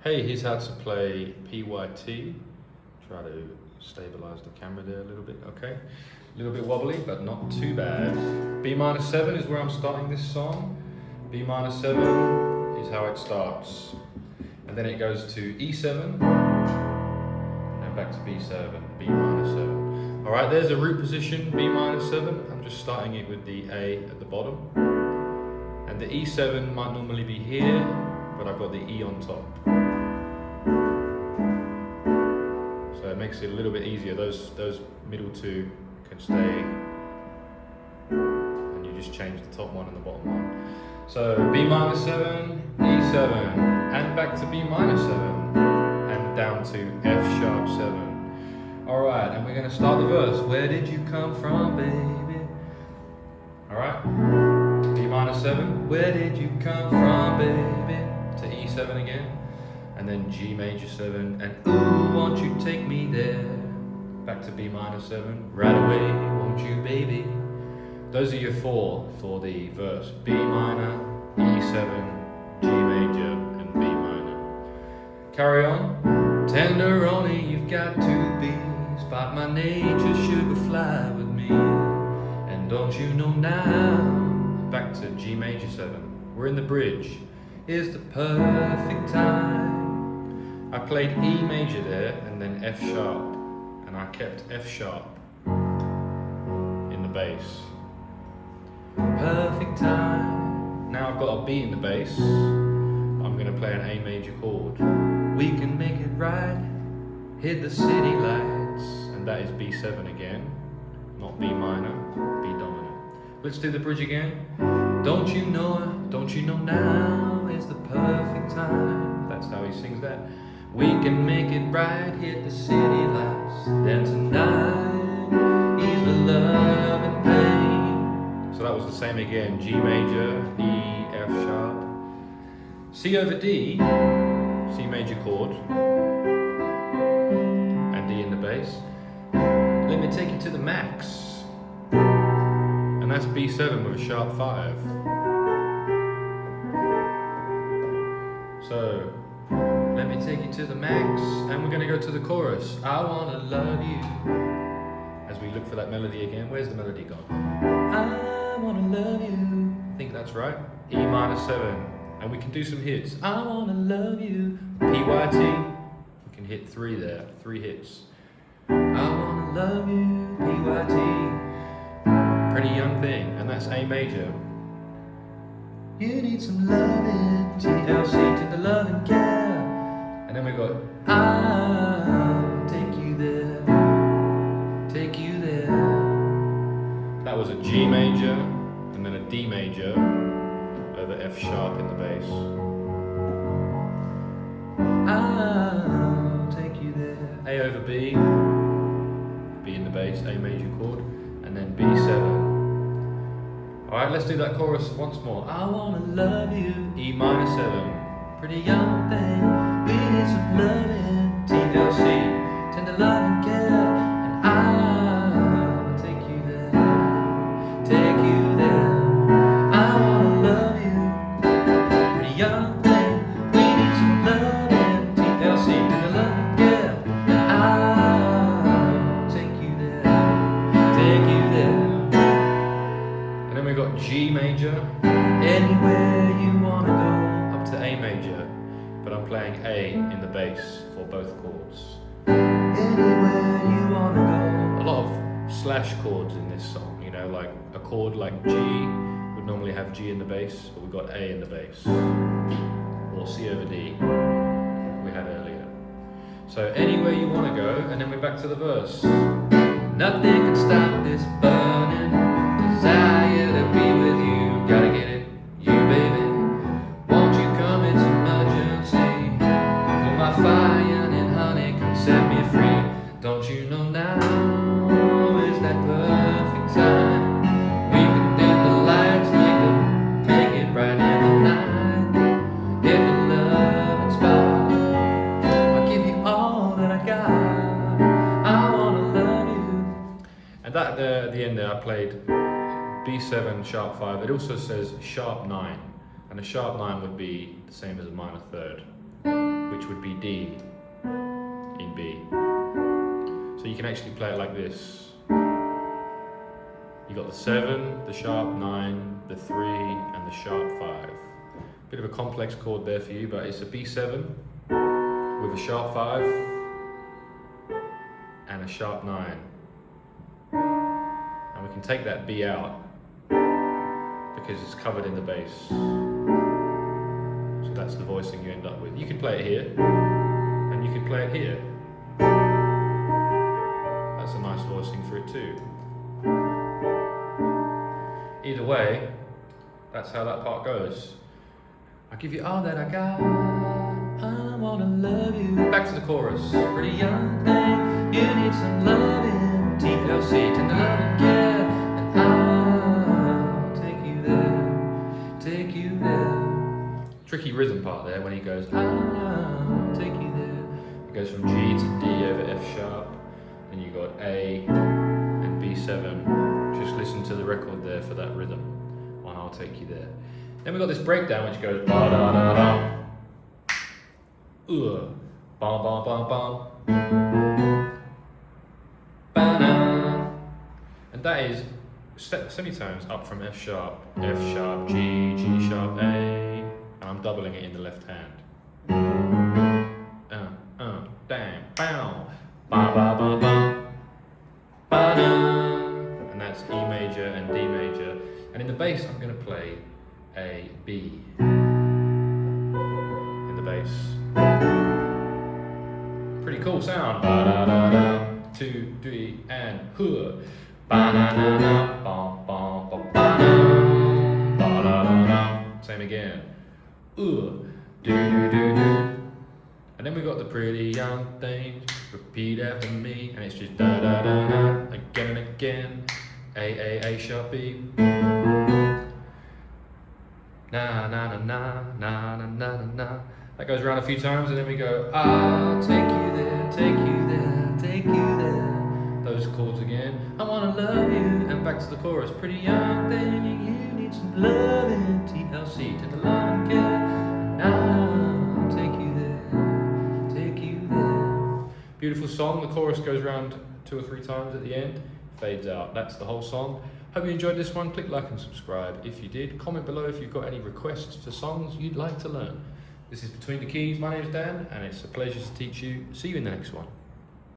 Hey, here's how to play P.Y.T. Try to stabilize the camera there a little bit, okay? A little bit wobbly, but not too bad. B-7 is where I'm starting this song. B-7 is how it starts. And then it goes to E7, and back to B7, B-7. All right, there's a root position, B-7. I'm just starting it with the A at the bottom. And the E7 might normally be here, but I've got the E on top. So it makes it a little bit easier. Those middle two can stay, and you just change the top one and the bottom one. So B-7, E7, and back to B-7, and down to F#7. All right, and we're going to start the verse. Where did you come from, baby? All right, B-7. Where did you come from, baby? To E7 again. And then G major 7, and ooh, won't you take me there? Back to B-7, right away, won't you, baby? Those are your four for the verse. B minor, E7, G major, and B minor. Carry on. Tenderoni, you've got to be, spot my nature, sugar fly with me. And don't you know now? Back to G major 7. We're in the bridge. Is the perfect time. I played E major there and then F sharp, and I kept F sharp in the bass. Perfect time. Now I've got a B in the bass. I'm going to play an A major chord. We can make it right, hit the city lights, and that is B7 again, not B minor, B dominant. Let's do the bridge again. Don't you know now is the perfect time. That's how he sings that. We can make it right, hit the city lights. Then tonight, ease the love and pain. So that was the same again. G major, E, F sharp. C over D, C major chord. And D in the bass. Let me take you to the max. And that's B7 with a sharp 5. So, let me take you to the max, and we're going to go to the chorus. I want to love you. As we look for that melody again. Where's the melody gone? I want to love you. I think that's right. E-7. And we can do some hits. I want to love you. P.Y.T. We can hit 3 there. 3 hits. I want to love you. P.Y.T. Pretty young thing. And that's A major. You need some loving, TLC to the love and care. And then we got, I'll take you there, take you there. That was a G major, and then a D major, over F sharp in the bass. I'll take you there. A over B, B in the bass, A major chord, and then B7. Alright, let's do that chorus once more. I wanna love you, E-7. Pretty young thing, we need some loving, TLC, tender love and care. And I'll take you there, take you there. I wanna love you, pretty young thing, we need some loving, TLC, tender love and care. And I'll take you there, take you there. Then we got G major, anywhere you want to go, up to A major, but I'm playing A in the bass for both chords. Anywhere you want to go. A lot of slash chords in this song, you know, like a chord like G would normally have G in the bass, but we've got A in the bass. Or C over D, we had earlier. So anywhere you want to go, and then we're back to the verse. Nothing can stop this burning desire to be with you, gotta get it, you baby. Won't you come, it's emergency. Fill my fire and honey, come set me free. Don't you know now is that perfect time? We can dim the lights, make it bright in the night. Hit the love and spark. I'll give you all that I got. I wanna love you. And that there at the end there I played B7 sharp 5. It also says sharp 9, and a sharp 9 would be the same as a minor third, which would be D in B. So you can actually play it like this. You got the 7, the sharp 9, the 3, and the sharp 5. Bit of a complex chord there for you, but it's a B7 with a sharp 5 and a sharp 9. And we can take that B out because it's covered in the bass. So that's the voicing you end up with. You can play it here, and you can play it here. That's a nice voicing for it too. Either way, that's how that part goes. I give you all that I got, I wanna love you. Back to the chorus. Pretty young thing, you need some loving. TLC, tender love and care, and I'll take you there, take you there. Tricky rhythm part there when he goes, I'll take you there. It goes from G to D over F sharp, and you got A and B7. Just listen to the record there for that rhythm on I'll Take You There. Then we've got this breakdown which goes ba da da da, bum bum bum bum, ba da, and that is semitones up from F sharp, G, G sharp, A, and I'm doubling it in the left hand. Damn, bow, ba ba ba ba, ba da, and that's E major and D major. And in the bass, I'm going to play a B in the bass. Pretty cool sound. Ba da da da, 2, 3, and huh. Ba da da da, ba ba ba ba da, ba da da da. Same again. Do do do do. And then we got the pretty young thing. Repeat after me, and it's just da da da da again and again. A sharp B. Na na na na na na na na. That goes around a few times, and then we go, I'll take you there, take you there, take you there. Those chords again. I wanna love you, and back to the chorus. Pretty young thing, you need some loving. TLC, tender love and care. I'll take you there, take you there. Beautiful song. The chorus goes around 2 or 3 times at the end. Fades out. That's the whole song. Hope you enjoyed this one. Click like and subscribe if you did. Comment below if you've got any requests for songs you'd like to learn. This is Between the Keys. My name's Dan, and it's a pleasure to teach you. See you in the next one.